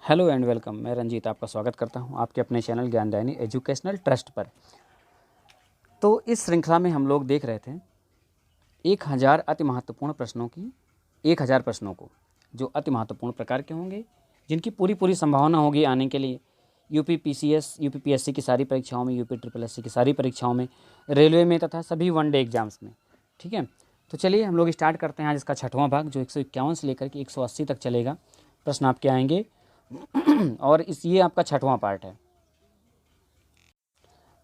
Hello and welcome. मैं रंजीत आपका स्वागत करता हूं आपके अपने चैनल ज्ञानदायिनी एजुकेशनल ट्रस्ट पर। तो इस श्रृंखला में हम लोग देख रहे थे 1000 अति महत्वपूर्ण प्रश्नों की 1000 प्रश्नों को, जो अति महत्वपूर्ण प्रकार के होंगे, जिनकी पूरी संभावना होगी आने के लिए यूपी पीसीएस, यूपी पीएससी की सारी परीक्षाओं में, यूपी ट्रिपल एससी की सारी परीक्षाओं में, रेलवे में तथा सभी वनडे एग्जाम्स में। ठीक है, तो चलिए हम लोग स्टार्ट करते हैं आज इसका छठवां भाग, जो 151 से लेकर के 180 तक चलेगा। प्रश्न आपके आएंगे और ये आपका छठवां पार्ट है।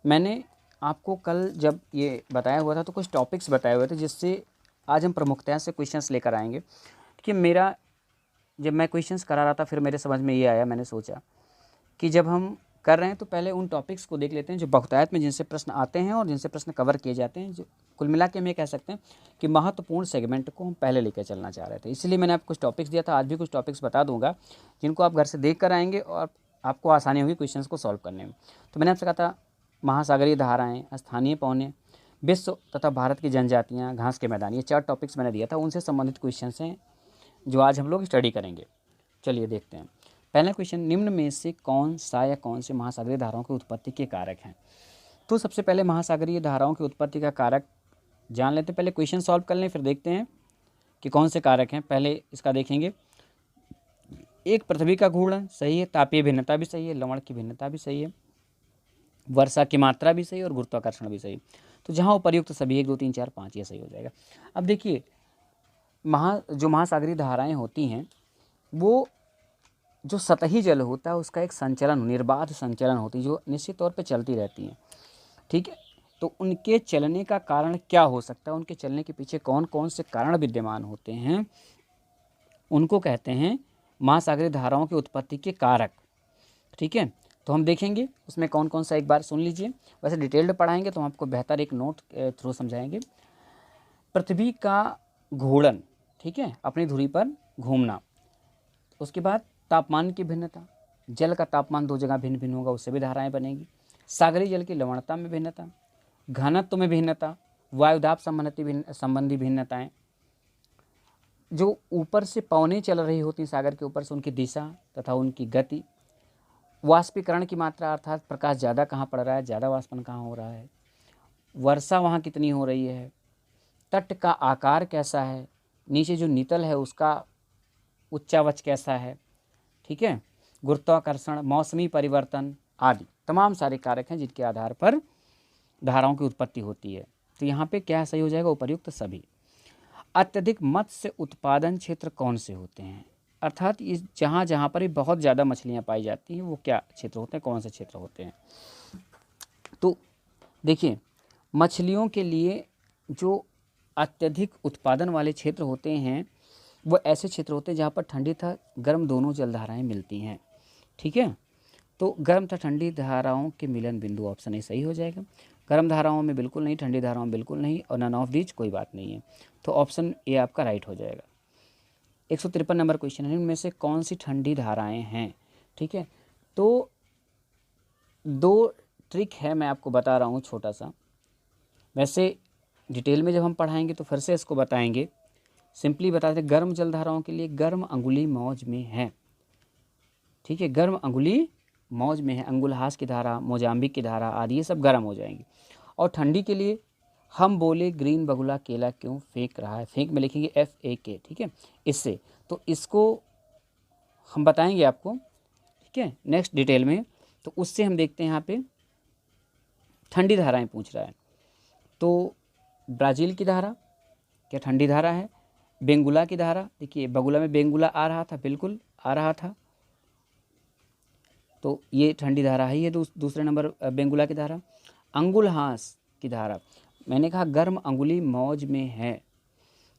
मैंने आपको कल जब ये बताया हुआ था तो कुछ टॉपिक्स बताए हुए थे, जिससे आज हम प्रमुखता से क्वेश्चंस लेकर आएंगे। कि जब मैं क्वेश्चंस करा रहा था, फिर मेरे समझ में ये आया, मैंने सोचा कि जब हम कर रहे हैं तो पहले उन टॉपिक्स को देख लेते हैं जो बहुतायत में जिनसे प्रश्न आते हैं और जिनसे प्रश्न कवर किए जाते हैं। जो कुल मिला के हम ये कह सकते हैं कि महत्वपूर्ण सेगमेंट को हम पहले लेकर चलना चाह रहे थे, इसलिए मैंने आपको कुछ टॉपिक्स दिया था। आज भी कुछ टॉपिक्स बता दूंगा जिनको आप घर से देख कर आएंगे और आपको आसानी होगी क्वेश्चंस को सॉल्व करने में। तो मैंने आपसे कहा था महासागरीय धाराएँ, स्थानीय पौने, विश्व तथा भारत की जनजातियाँ, घास के मैदान, ये 4 टॉपिक्स मैंने दिया था। उनसे संबंधित क्वेश्चन हैं जो आज हम लोग स्टडी करेंगे। चलिए देखते हैं। पहला क्वेश्चन, निम्न में से कौन सा या कौन से महासागरीय धाराओं की उत्पत्ति के कारक हैं? तो सबसे पहले महासागरीय धाराओं की उत्पत्ति का कारक जान लेते हैं। पहले क्वेश्चन सॉल्व कर लें, फिर देखते हैं कि कौन से कारक हैं। पहले इसका देखेंगे। एक, पृथ्वी का घूर्णन सही है, तापीय भिन्नता भी सही है, लवण की भिन्नता भी सही है, वर्षा की मात्रा भी सही है और गुरुत्वाकर्षण भी सही। तो जहाँ उपर्युक्त सभी 1 2 3 4 5 ये सही हो जाएगा। अब देखिए, जो महासागरीय धाराएं होती हैं वो जो सतही जल होता है उसका एक संचलन, निर्बाध संचलन होती है, जो निश्चित तौर पे चलती रहती हैं। ठीक है, तो उनके चलने का कारण क्या हो सकता है, उनके चलने के पीछे कौन कौन से कारण विद्यमान होते हैं, उनको कहते हैं महासागरीय धाराओं की उत्पत्ति के कारक। ठीक है, तो हम देखेंगे उसमें कौन कौन सा, एक बार सुन लीजिए। वैसे डिटेल्ड पढ़ाएंगे तो हम आपको बेहतर एक नोट थ्रू समझाएंगे। पृथ्वी का घूर्णन, ठीक है, अपनी धुरी पर घूमना। उसके बाद तापमान की भिन्नता, जल का तापमान 2 जगह भिन्न भिन्न होगा, उससे भी धाराएं बनेगी। सागरीय जल की लवणता में भिन्नता, घनत्व में भिन्नता, वायुदाब संबंधी भिन्नताएं, जो ऊपर से पवनें चल रही होती हैं सागर के ऊपर से, उनकी दिशा तथा उनकी गति, वाष्पीकरण की मात्रा, अर्थात प्रकाश ज़्यादा कहाँ पड़ रहा है, ज़्यादा वाष्पन कहाँ हो रहा है, वर्षा वहाँ कितनी हो रही है, तट का आकार कैसा है, नीचे जो नितल है उसका उच्चावच कैसा है। ठीक है, गुरुत्वाकर्षण, मौसमी परिवर्तन आदि तमाम सारे कारक हैं जिनके आधार पर धाराओं की उत्पत्ति होती है। तो यहाँ पे क्या सही हो जाएगा, उपर्युक्त सभी। अत्यधिक मत्स्य उत्पादन क्षेत्र कौन से होते हैं, अर्थात इस जहाँ जहाँ पर बहुत ज़्यादा मछलियाँ पाई जाती हैं वो क्या क्षेत्र होते हैं, कौन से क्षेत्र होते हैं? तो देखिए, मछलियों के लिए जो अत्यधिक उत्पादन वाले क्षेत्र होते हैं वो ऐसे क्षेत्र होते हैं जहाँ पर ठंडी तथा गर्म दोनों जलधाराएं मिलती हैं। ठीक है, तो गर्म तथा ठंडी धाराओं के मिलन बिंदु, ऑप्शन ए सही हो जाएगा। गर्म धाराओं में बिल्कुल नहीं, ठंडी धाराओं में बिल्कुल नहीं, और नन ऑफ दीज कोई बात नहीं है, तो ऑप्शन ए आपका राइट हो जाएगा। 153 नंबर क्वेश्चन है, इनमें से कौन सी ठंडी धाराएं हैं? ठीक है, तो 2 ट्रिक है, मैं आपको बता रहा हूँ छोटा सा। वैसे डिटेल में जब हम पढ़ाएंगे तो फिर से इसको बताएंगे। सिंपली बताते, गर्म जलधाराओं के लिए गर्म अंगुली मौज में है। ठीक है, गर्म अंगुली मौज में है, अंगुलहास की धारा, मोजाम्बिक की धारा आदि ये सब गर्म हो जाएंगी। और ठंडी के लिए हम बोले ग्रीन बगुला केला क्यों फेंक रहा है, फेंक में लिखेंगे FAK। ठीक है, इससे तो इसको हम बताएंगे आपको। ठीक है, नेक्स्ट डिटेल में। तो उससे हम देखते हैं यहाँ पे ठंडी धाराएं पूछ रहा है, तो ब्राज़ील की धारा क्या ठंडी धारा है? बेंगुला की धारा, देखिए बगुला में बेंगुला आ रहा था, बिल्कुल आ रहा था, तो ये ठंडी धारा ही है। दूसरे नंबर बेंगुला की धारा। अंगुलहास की धारा, मैंने कहा गर्म अंगुली मौज में है।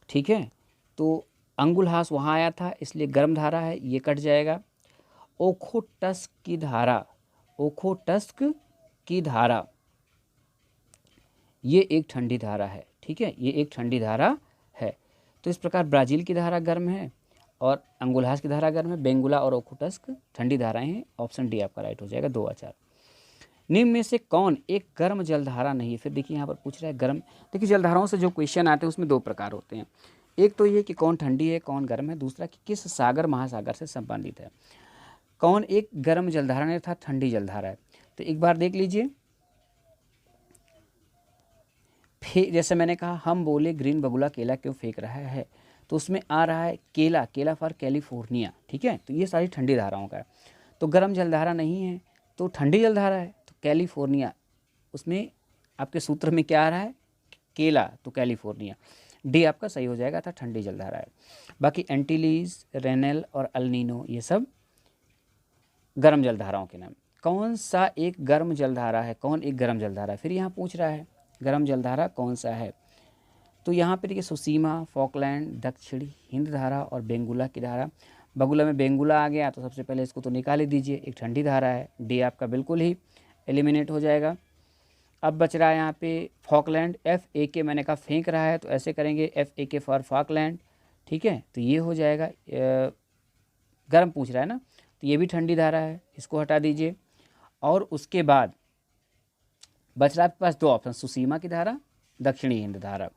ठीक है, तो अंगुलहास वहाँ आया था इसलिए गर्म धारा है, ये कट जाएगा। ओखोटस्क की धारा, ओखोटस्क की धारा ये एक ठंडी धारा है। ठीक है, ये एक ठंडी धारा है। तो इस प्रकार ब्राज़ील की धारा गर्म है और अंगुलहास की धारा गर्म है, बेंगुला और ओखोटस्क ठंडी धाराएं हैं। ऑप्शन डी आपका राइट हो जाएगा, 2 और 4। निम्न में से कौन एक गर्म जलधारा नहीं है? फिर देखिए यहाँ पर पूछ रहा है गर्म। देखिए, जलधाराओं से जो क्वेश्चन आते हैं उसमें 2 प्रकार होते हैं। एक तो ये कि कौन ठंडी है कौन गर्म है, दूसरा कि किस सागर महासागर से संबंधित है। कौन एक गर्म जलधारा है तथा ठंडी जलधारा है? तो एक बार देख लीजिए, जैसे मैंने कहा हम बोले ग्रीन बगुला केला क्यों फेंक रहा है, तो उसमें आ रहा है केला, केला फॉर कैलिफोर्निया, ठीक है। तो ये सारी ठंडी धाराओं का है। तो गर्म जलधारा नहीं है तो ठंडी जलधारा है, तो कैलिफोर्निया, उसमें आपके सूत्र में क्या आ रहा है, केला, तो कैलिफोर्निया, डी आपका सही हो जाएगा, था ठंडी जलधारा है। बाकी एंटीलीज, रेनेल और अल्नीनो ये सब गर्म जलधाराओं के नाम। कौन सा एक गर्म जलधारा है, कौन एक गर्म जलधारा है, फिर यहाँ पूछ रहा है गर्म जलधारा कौन सा है। तो यहाँ पे देखिए सुसीमा, फॉकलैंड, दक्षिणी हिंद धारा और बेंगुला की धारा। बगुला में बेंगुला आ गया तो सबसे पहले इसको तो निकाल ही दीजिए, एक ठंडी धारा है, डी आपका बिल्कुल ही एलिमिनेट हो जाएगा। अब बच रहा है यहाँ पे फॉकलैंड, एफ ए के, मैंने कहा फेंक रहा है तो ऐसे करेंगे एफ ए के फॉर फॉकलैंड, ठीक है। तो ये हो जाएगा, गर्म पूछ रहा है ना, तो ये भी ठंडी धारा है, इसको हटा दीजिए। और उसके बाद बच रहा है आपके पास दो ऑप्शन, सुसीमा की धारा, दक्षिणी हिंद धारा।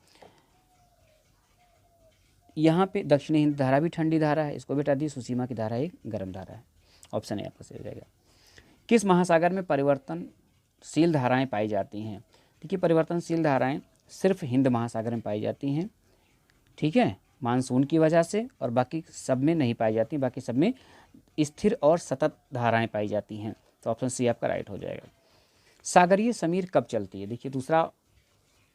यहाँ पे दक्षिणी हिंद धारा भी ठंडी धारा है, इसको भी हटा दीजिए, सुसीमा की धारा एक गर्म धारा है, ऑप्शन ए आपका सही हो जाएगा। किस महासागर में परिवर्तनशील धाराएं पाई जाती हैं? देखिए परिवर्तनशील धाराएं सिर्फ हिंद महासागर में पाई जाती हैं, ठीक है, मानसून की वजह से, और बाकी सब में नहीं पाई जाती, बाकी सब में स्थिर और सतत धाराएं पाई जाती हैं। तो ऑप्शन सी आपका राइट हो जाएगा। सागरीय समीर कब चलती है? देखिए दूसरा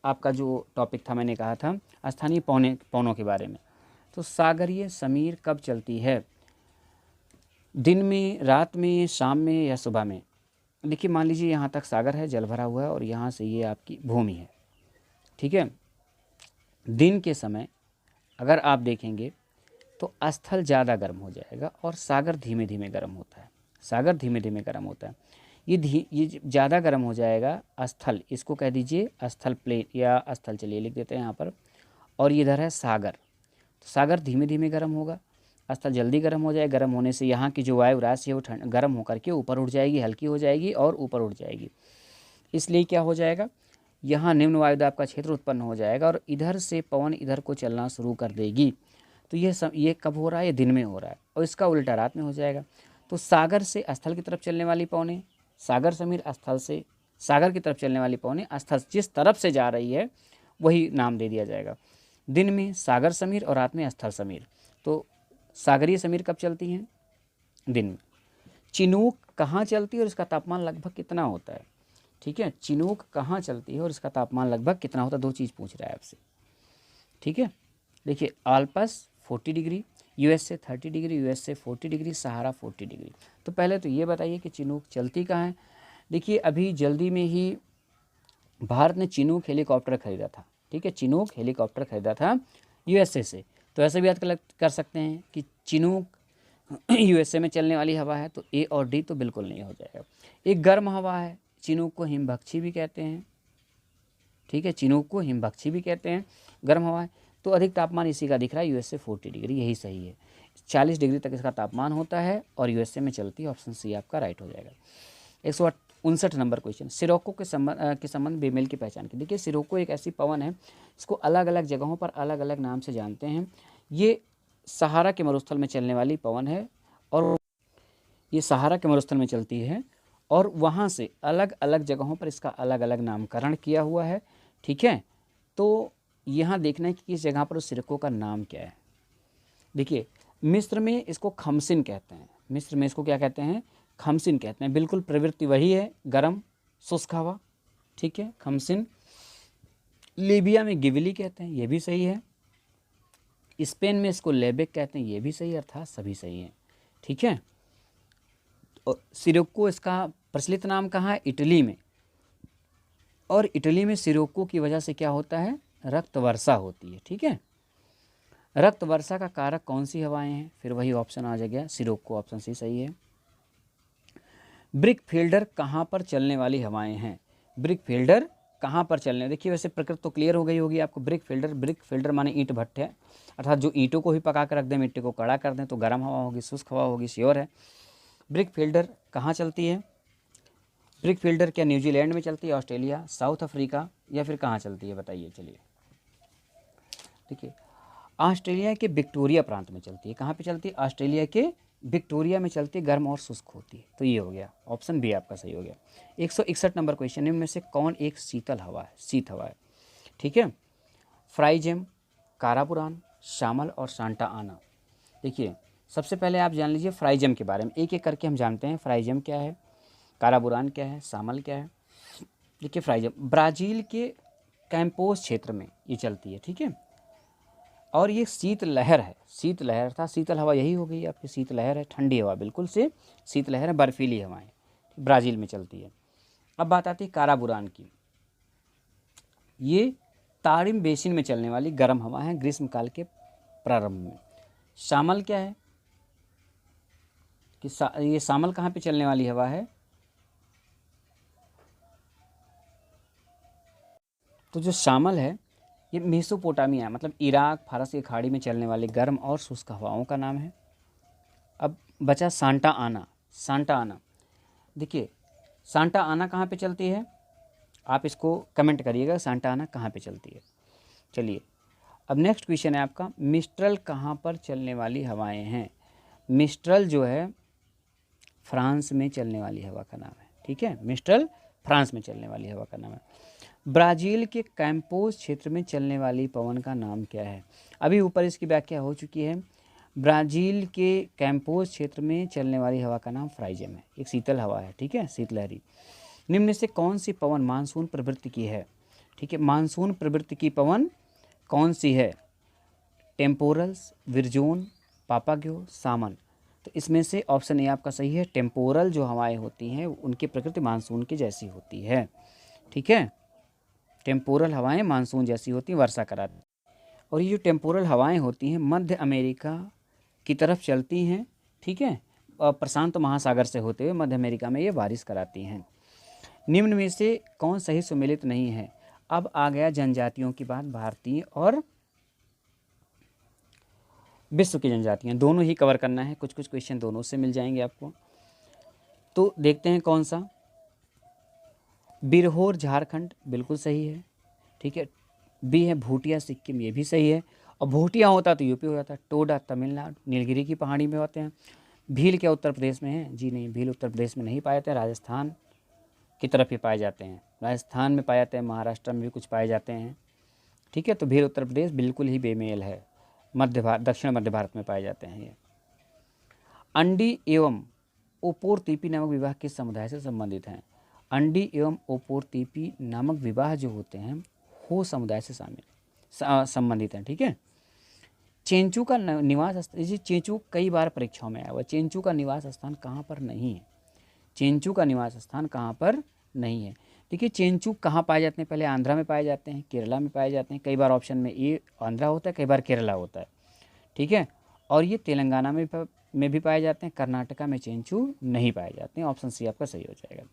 आपका जो टॉपिक था, मैंने कहा था स्थानीय पवनों के बारे में। तो सागरीय समीर कब चलती है? दिन में, रात में, शाम में या सुबह में? देखिए मान लीजिए यहाँ तक सागर है, जल भरा हुआ है, और यहाँ से ये आपकी भूमि है, ठीक है। दिन के समय अगर आप देखेंगे तो स्थल ज़्यादा गर्म हो जाएगा और सागर धीमे धीमे गर्म होता है, सागर धीमे धीमे गर्म होता है। ये ज़्यादा गर्म हो जाएगा स्थल, इसको कह दीजिए स्थल प्लेन या स्थल, चलिए लिख देते हैं यहाँ पर। और ये इधर है सागर, तो सागर धीमे धीमे गर्म होगा, स्थल जल्दी गर्म हो जाएगा। गर्म होने से यहाँ की जो वायु राशि है वो गर्म होकर के ऊपर उठ जाएगी, हल्की हो जाएगी और ऊपर उठ जाएगी। इसलिए क्या हो जाएगा, यहाँ निम्न वायुदाब का क्षेत्र उत्पन्न हो जाएगा और इधर से पवन इधर को चलना शुरू कर देगी। तो ये कब हो रहा है, ये दिन में हो रहा है, और इसका उल्टा रात में हो जाएगा। तो सागर से स्थल की तरफ चलने वाली पवनें, सागर समीर, स्थल से सागर की तरफ चलने वाली पवनें, स्थल जिस तरफ से जा रही है वही नाम दे दिया जाएगा। दिन में सागर समीर और रात में स्थल समीर। तो सागरीय समीर कब चलती हैं? दिन में। चिनूक कहाँ चलती है और इसका तापमान लगभग कितना होता है? ठीक है, चिनूक कहाँ चलती है और इसका तापमान लगभग कितना होता है? दो चीज़ पूछ रहा है आपसे, ठीक है। देखिए आल्पस 40 डिग्री, यूएसए 30 डिग्री, यूएसए 40 डिग्री, सहारा 40 डिग्री। तो पहले तो ये बताइए कि चिनूक चलती कहाँ है। देखिए अभी जल्दी में ही भारत ने चिनूक हेलीकॉप्टर खरीदा था, ठीक है, चिनूक हेलीकॉप्टर खरीदा था यूएसए से। तो ऐसे भी याद कर सकते हैं कि चिनूक यूएसए में चलने वाली हवा है, तो ए और डी तो बिल्कुल नहीं हो जाएगा। एक गर्म हवा है, चिनूक को हिमभक्षी भी कहते हैं, ठीक है, चिनूक को हिमभक्षी भी कहते हैं, गर्म हवा है। तो अधिक तापमान इसी का दिख रहा है, यूएसए 40 डिग्री, यही सही है। 40 डिग्री तक इसका तापमान होता है और यूएसए में चलती है, ऑप्शन सी आपका राइट हो जाएगा। 159 नंबर क्वेश्चन, सिरोको के संबंध बेमेल की पहचान की। देखिए सिरोको एक ऐसी पवन है, इसको अलग अलग जगहों पर अलग अलग नाम से जानते हैं। ये सहारा के मरुस्थल में चलने वाली पवन है, और ये सहारा के मरुस्थल में चलती है, और वहाँ से अलग अलग जगहों पर इसका अलग अलग नामकरण किया हुआ है, ठीक है। तो यहाँ देखना है कि किस जगह पर उस सिरको का नाम क्या है। देखिए मिस्र में इसको खमसिन कहते हैं, मिस्र में इसको क्या कहते हैं, खमसिन कहते हैं। बिल्कुल प्रवृत्ति वही है, गरम शुष्क हवा, ठीक है, खमसिन। लीबिया में गिबली कहते हैं, ये भी सही है। स्पेन में इसको लेबेक कहते हैं, ये भी सही, अर्थात सभी सही हैं, ठीक है। और सिरोको इसका प्रचलित नाम कहाँ है, इटली में। और इटली में सिरोको की वजह से क्या होता है, रक्त वर्षा होती है, ठीक है। रक्त वर्षा का कारक कौन सी हवाएं हैं, फिर वही ऑप्शन आ जाएगा सिरोको, ऑप्शन सी सही है। ब्रिक फील्डर कहाँ पर चलने वाली हवाएं हैं, ब्रिक फील्डर कहाँ पर चलने, देखिए वैसे प्रकृति तो क्लियर हो गई होगी आपको। ब्रिक फील्डर माने ईंट भट्ट है, अर्थात जो ईंटों को भी पका कर रख दें, मिट्टी को कड़ा कर दें तो गर्म हवा होगी, शुष्क हवा होगी, श्योर है। ब्रिक फील्डर कहाँ चलती है, ब्रिक फील्डर क्या न्यूजीलैंड में चलती है, ऑस्ट्रेलिया, साउथ अफ्रीका, या फिर कहाँ चलती है बताइए। चलिए देखिए ऑस्ट्रेलिया के विक्टोरिया प्रांत में चलती है। कहाँ पे चलती है, ऑस्ट्रेलिया के विक्टोरिया में चलती है, गर्म और शुष्क होती है। तो ये हो गया, ऑप्शन बी आपका सही हो गया। 161 नंबर क्वेश्चन, इनमें से कौन एक शीतल हवा है, शीत हवा है? ठीक है, फ्राइजेम, कारापुरान, शामल और सांता आना। देखिए सबसे पहले आप जान लीजिए फ्राइजेम के बारे में, एक एक करके हम जानते हैं। फ्राइजेम क्या है, कारापुरान क्या है, शामल क्या है। देखिए फ्राइजेम ब्राज़ील के कैंपोस क्षेत्र में ये चलती है, ठीक है। और ये शीत लहर है, शीत लहर था, शीतल हवा यही हो गई आपकी, शीत लहर है, ठंडी हवा बिल्कुल से शीत लहर है, बर्फीली हवाएं ब्राज़ील में चलती है। अब बात आती है कारापुरान की, ये तारिम बेसिन में चलने वाली गर्म हवा है ग्रीष्मकाल के प्रारंभ में। शामल क्या है कि ये शामल कहाँ पे चलने वाली हवा है? तो जो शामल है ये मेसोपोटामिया मतलब इराक फारस की खाड़ी में चलने वाली गर्म और शुष्क हवाओं का नाम है। अब बचा सांता आना। सांता आना, देखिए सांता आना कहाँ पे चलती है, आप इसको कमेंट करिएगा सांता आना कहाँ पे चलती है। चलिए अब नेक्स्ट क्वेश्चन है आपका, मिस्ट्रल कहाँ पर चलने वाली हवाएं हैं? मिस्ट्रल जो है फ्रांस में चलने वाली हवा का नाम है, ठीक है, मिस्ट्रल फ्रांस में चलने वाली हवा का नाम है। ब्राज़ील के कैंपोस क्षेत्र में चलने वाली पवन का नाम क्या है? अभी ऊपर इसकी व्याख्या हो चुकी है। ब्राज़ील के कैंपोस क्षेत्र में चलने वाली हवा का नाम फ्राइजेम है, एक शीतल हवा है, ठीक है, शीतलहरी। निम्न से कौन सी पवन मानसून प्रवृत्ति की है? ठीक है, मानसून प्रवृत्ति की पवन कौन सी है? टेम्पोरल्स, विरजोन, पापाग्यो, सामन। तो इसमें से ऑप्शन ए आपका सही है, टेम्पोरल जो हवाएं होती हैं उनकी प्रकृति मानसून की जैसी होती है, ठीक है। टेम्पोरल हवाएं मानसून जैसी होती हैं, वर्षा कराती। और ये जो टेम्पोरल हवाएं होती हैं मध्य अमेरिका की तरफ चलती हैं, ठीक है, और प्रशांत महासागर से होते हुए मध्य अमेरिका में ये बारिश कराती हैं। निम्न में से कौन सही सुमेलित नहीं है? अब आ गया जनजातियों की बात, भारतीय और विश्व की जनजातियाँ दोनों ही कवर करना है, कुछ कुछ क्वेश्चन दोनों से मिल जाएंगे आपको। तो देखते हैं कौन सा। बिरहोर झारखंड बिल्कुल सही है, ठीक है। बी है भूटिया सिक्किम, ये भी सही है। और भूटिया होता तो यूपी हो जाता। टोडा तमिलनाडु नीलगिरी की पहाड़ी में होते हैं। भील क्या उत्तर प्रदेश में है? जी नहीं, भील उत्तर प्रदेश में नहीं पाए जाते हैं, राजस्थान की तरफ ही पाए जाते हैं। राजस्थान में पाए जाते हैं, महाराष्ट्र में भी कुछ पाए जाते हैं, ठीक है। तो भील उत्तर प्रदेश बिल्कुल ही बेमेल है, मध्य भारत दक्षिण मध्य भारत में पाए जाते हैं ये। अंडी एवं ओपोरतीपी नामक विवाह किस समुदाय से संबंधित हैं? अंडी एवं ओपोरतीपी नामक विवाह जो होते हैं हो समुदाय से संबंधित हैं, ठीक है। चेंचू का निवास स्थान, जी चेंचू कई बार परीक्षाओं में आया हुआ, चेंचू का निवास स्थान कहाँ पर नहीं है? चेंचू का निवास स्थान कहाँ पर नहीं है? देखिए चेंचू कहाँ पाए जाते हैं? पहले आंध्रा में पाए जाते हैं, केरला में पाए जाते हैं, कई बार ऑप्शन में ये आंध्रा होता है, कई बार केरला होता है, ठीक है। और ये तेलंगाना में भी पाए जाते हैं, कर्नाटका में चेंचू नहीं पाए जाते हैं। ऑप्शन सी आपका सही हो जाएगा।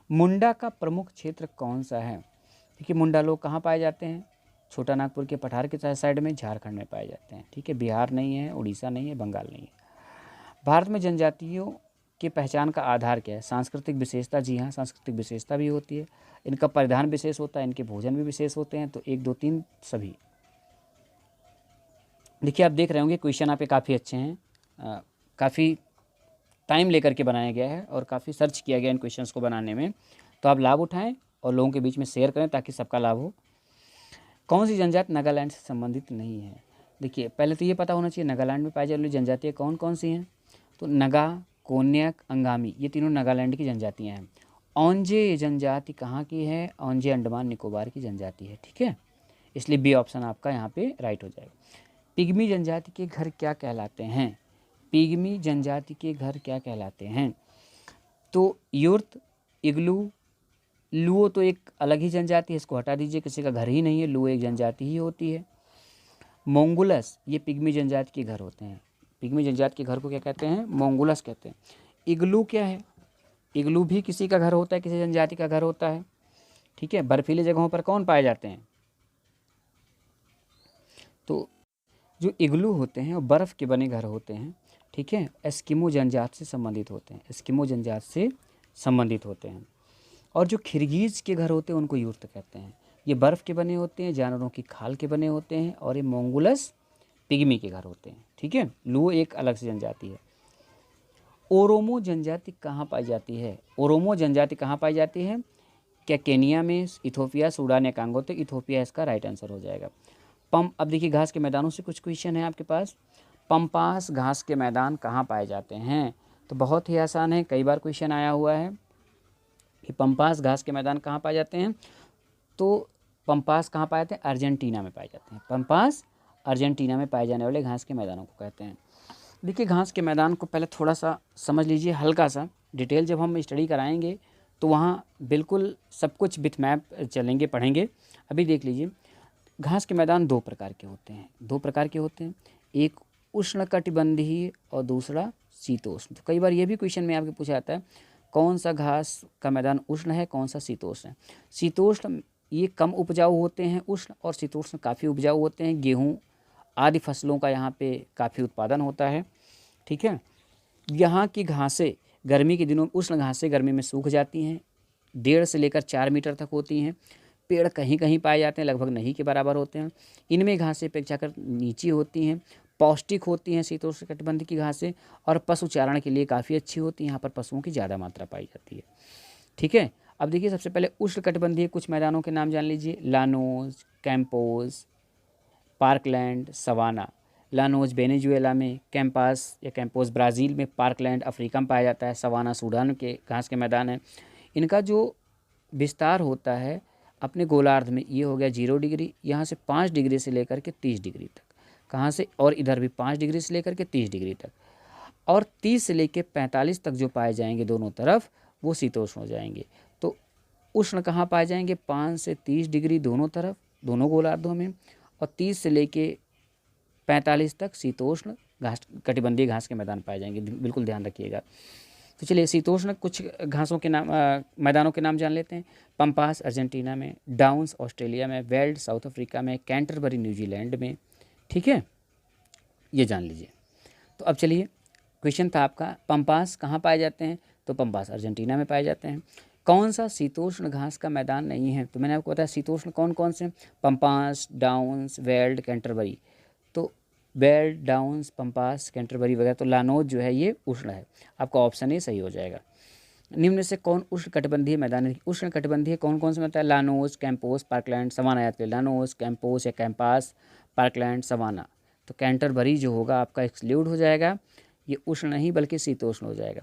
मुंडा का प्रमुख क्षेत्र कौन सा है? देखिए मुंडा लोग कहाँ पाए जाते हैं? छोटा नागपुर के पठार के साइड में, झारखंड में पाए जाते हैं, ठीक है। बिहार नहीं है, उड़ीसा नहीं है, बंगाल नहीं है। भारत में जनजातियों की पहचान का आधार क्या है? सांस्कृतिक विशेषता, जी हाँ सांस्कृतिक विशेषता भी होती है। इनका परिधान विशेष होता है, इनके भोजन भी विशेष होते हैं। तो 1 2 3 सभी। देखिए आप देख रहे होंगे क्वेश्चन आपके काफ़ी अच्छे हैं, काफ़ी टाइम लेकर के बनाया गया है और काफ़ी सर्च किया गया इन क्वेश्चंस को बनाने में। तो आप लाभ उठाएं और लोगों के बीच में शेयर करें ताकि सबका लाभ हो। कौन सी जनजाति नागालैंड से संबंधित नहीं है? देखिए पहले तो ये पता होना चाहिए नागालैंड में पाई जाने वाली जनजातियाँ कौन कौन सी हैं। तो नगा, कोन्याक, अंगामी, ये तीनों नागालैंड की जनजातियाँ हैं। औंजे जनजाति कहाँ की है? औंजे अंडमान निकोबार की जनजाति है, ठीक है। इसलिए बी ऑप्शन आपका यहाँ पे राइट हो जाएगा। पिग्मी जनजाति के घर क्या कहलाते हैं? पिग्मी जनजाति के घर क्या कहलाते हैं? तो युर्त, इग्लू, लुओ तो एक अलग ही जनजाति है, इसको हटा दीजिए, किसी का घर ही नहीं है, लुओ एक जनजाति ही होती है। मोंगुलस, ये पिग्मी जनजाति के घर होते हैं। पिग्मी जनजाति के घर को क्या कहते हैं? मोंगुलस कहते हैं। इग्लू क्या है? इग्लू भी किसी का घर होता है, किसी जनजाति का घर होता है, ठीक है। बर्फीली जगहों पर कौन पाए जाते हैं? तो जो इग्लू होते हैं वो बर्फ़ के बने घर होते हैं, ठीक है। एस्किमो जनजाति से संबंधित होते हैं, एस्किमो जनजाति से संबंधित होते हैं। और जो खिरगीज के घर होते हैं उनको यूर्त कहते हैं। ये बर्फ़ के बने होते हैं, जानवरों की खाल के बने होते हैं। और ये मोंगुलस पिग्मी के घर होते हैं, ठीक है। लुओ एक अलग से जनजाति है। ओरोमो जनजाति कहाँ पाई जाती है? ओरोमो जनजाति कहाँ पाई जाती है? क्या केनिया में, इथोपिया, सूडान या कांगो? तो इथोपिया इसका राइट आंसर हो जाएगा। अब देखिए घास के मैदानों से कुछ क्वेश्चन है आपके पास। पंपास घास के मैदान कहाँ पाए जाते हैं? तो बहुत ही आसान है, कई बार क्वेश्चन आया हुआ है कि पंपास घास के मैदान कहाँ पाए जाते हैं। तो पंपास कहाँ पाए जाते हैं? अर्जेंटीना में पाए जाते हैं। पंपास अर्जेंटीना में पाए जाने वाले घास के मैदानों को कहते हैं। देखिए घास के मैदान को पहले थोड़ा सा समझ लीजिए, हल्का सा डिटेल जब हम स्टडी कराएंगे तो वहाँ बिल्कुल सब कुछ विथ मैप चलेंगे, पढ़ेंगे। अभी देख लीजिए घास के मैदान दो प्रकार के होते हैं, दो प्रकार के होते हैं, एक उष्णकटिबंधीय और दूसरा शीतोष्ण। तो कई बार ये भी क्वेश्चन में आपके पूछा जाता है कौन सा घास का मैदान उष्ण है, कौन सा शीतोष्ण है। शीतोष्ण ये कम उपजाऊ होते हैं, उष्ण और शीतोष्ण काफ़ी उपजाऊ होते हैं। गेहूँ आदि फसलों का यहाँ पे काफ़ी उत्पादन होता है। ठीक है, यहाँ की घासें गर्मी के दिनों में, उष्ण घासें गर्मी में सूख जाती हैं, 1.5 से लेकर 4 मीटर तक होती हैं। पेड़ कहीं कहीं पाए जाते हैं, लगभग नहीं के बराबर होते हैं। इनमें घासें अपेक्षाकृत नीची होती हैं, पौष्टिक होती हैं शीतोष्ण कटिबंध की घासें, और पशु चारण के लिए काफ़ी अच्छी होती हैं। यहाँ पर पशुओं की ज़्यादा मात्रा पाई जाती है। ठीक है, अब देखिए सबसे पहले उष्ण कटिबंधीय कुछ मैदानों के नाम जान लीजिए। Llanos, campos, parkland, savanna. Llanos Venezuela में, कैंपास या कैंपोज ब्राज़ील में, पार्कलैंड अफ्रीका में पाया जाता है, सवाना सूडान के घास के मैदान है। इनका जो विस्तार होता है अपने गोलार्ध में, ये हो गया 0 डिग्री, यहाँ से 5 डिग्री से लेकर के 30 डिग्री तक, कहाँ से, और इधर भी 5 डिग्री से लेकर के 30 डिग्री तक, और 30 से लेकर 45 तक जो पाए जाएंगे दोनों तरफ वो शीतोष्ण हो जाएंगे। तो उष्ण कहाँ पाए जाएंगे? 5 से 30 डिग्री दोनों तरफ, दोनों गोलार्धों में, और 30 से लेके 45 तक शीतोष्ण घास कटिबंधीय घास के मैदान पाए जाएंगे। बिल्कुल ध्यान रखिएगा। तो चलिए शीतोष्ण कुछ घासों के नाम, मैदानों के नाम जान लेते हैं। पंपास अर्जेंटीना में, डाउन्स ऑस्ट्रेलिया में, वेल्ड साउथ अफ्रीका में, कैंटरबरी न्यूजीलैंड में। ठीक है, ये जान लीजिए। तो अब चलिए क्वेश्चन था आपका पंपास कहाँ पाए जाते हैं? तो पंपास अर्जेंटीना में पाए जाते हैं। कौन सा शीतोष्ण घास का मैदान नहीं है? तो मैंने आपको बताया शीतोष्ण कौन कौन से, पंपास, डाउन्स, वेल्ड, कैंटरबरी। तो वेल्ड, डाउन्स, पंपास, कैंटरबरी वगैरह। तो लानोज जो है ये उष्ण है, आपका ऑप्शन ए सही हो जाएगा। निम्न में से कौन उष्ण कटिबंधीय मैदान है? उष्ण कटिबंधीय कौन कौन से होता है? लानोज, कैंपोस, पार्कलैंड, सवाना याद करिए। लानोज, कैंपोस या कैंपास, पार्कलैंड, सवाना। तो कैंटरबरी जो होगा आपका एक्सक्लूड हो जाएगा, ये उष्ण नहीं बल्कि शीतोष्ण हो जाएगा।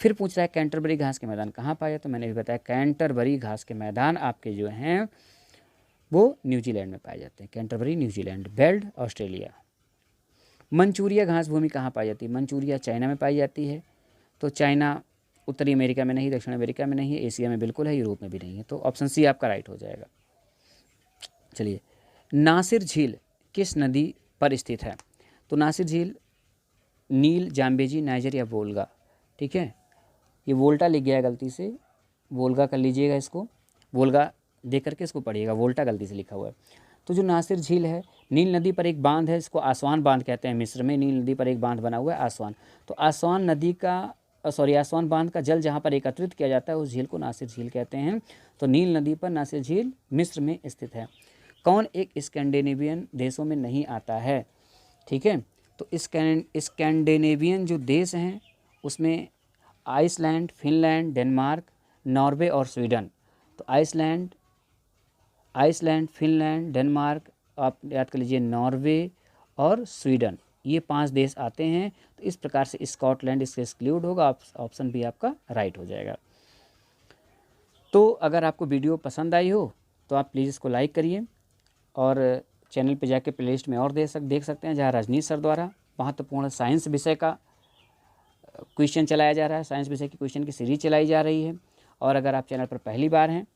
फिर पूछ रहा है कैंटरबरी घास के मैदान कहाँ पाया? तो मैंने भी बताया कैंटरबरी घास के मैदान आपके जो हैं वो न्यूजीलैंड में पाए जाते हैं। Canterbury New Zealand, weld Australia. Manchuria घास भूमि कहाँ पाई जाती है? मंचूरिया चाइना में पाई जाती है। तो चाइना उत्तरी अमेरिका में नहीं, दक्षिण अमेरिका में नहीं है, एशिया में बिल्कुल है, यूरोप में भी नहीं है। तो ऑप्शन सी आपका राइट हो जाएगा। चलिए, नासिर झील किस नदी पर स्थित है? तो नासिर झील नील, जाम्बेजी, नाइजर या वोल्गा। ठीक है, ये वोल्टा लिख गया है गलती से, वोल्गा कर लीजिएगा इसको, वोल्गा देख करके इसको पढ़िएगा, वोल्टा गलती से लिखा हुआ है। तो जो नासिर झील है, नील नदी पर एक बांध है, इसको आसवान बांध कहते हैं। मिस्र में नील नदी पर एक बांध बना हुआ है, आसवान। तो आसवान नदी का आसवान बांध का जल जहाँ पर एकत्रित किया जाता है उस झील को नासिर झील कहते हैं। तो नील नदी पर नासिर झील मिस्र में स्थित है। कौन एक स्कैंडिनेवियन देशों में नहीं आता है? ठीक है, तो स्कैंडिनेवियन जो देश हैं उसमें आइसलैंड, फिनलैंड, डेनमार्क, नॉर्वे और स्वीडन। तो आइसलैंड, फिनलैंड, डेनमार्क, आप याद कर लीजिए, नॉर्वे और स्वीडन, ये 5 देश आते हैं। तो इस प्रकार से स्कॉटलैंड इससे एक्सक्लूड होगा, ऑप्शन बी आपका राइट हो जाएगा। तो अगर आपको वीडियो पसंद आई हो तो आप प्लीज़ इसको लाइक करिए, और चैनल पे जाके प्लेलिस्ट में और देख सकते हैं जहाँ रजनीश सर द्वारा महत्वपूर्ण साइंस विषय का क्वेश्चन चलाया जा रहा है, साइंस विषय की क्वेश्चन की सीरीज चलाई जा रही है। और अगर आप चैनल पर पहली बार हैं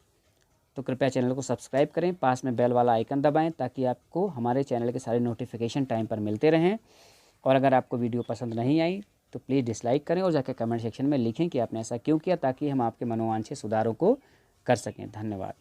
तो कृपया चैनल को सब्सक्राइब करें, पास में बेल वाला आइकन दबाएं ताकि आपको हमारे चैनल के सारे नोटिफिकेशन टाइम पर मिलते रहें। और अगर आपको वीडियो पसंद नहीं आई तो प्लीज़ डिसलाइक करें और जाकर कमेंट सेक्शन में लिखें कि आपने ऐसा क्यों किया, ताकि हम आपके मनोवांछित सुधारों को कर सकें। धन्यवाद।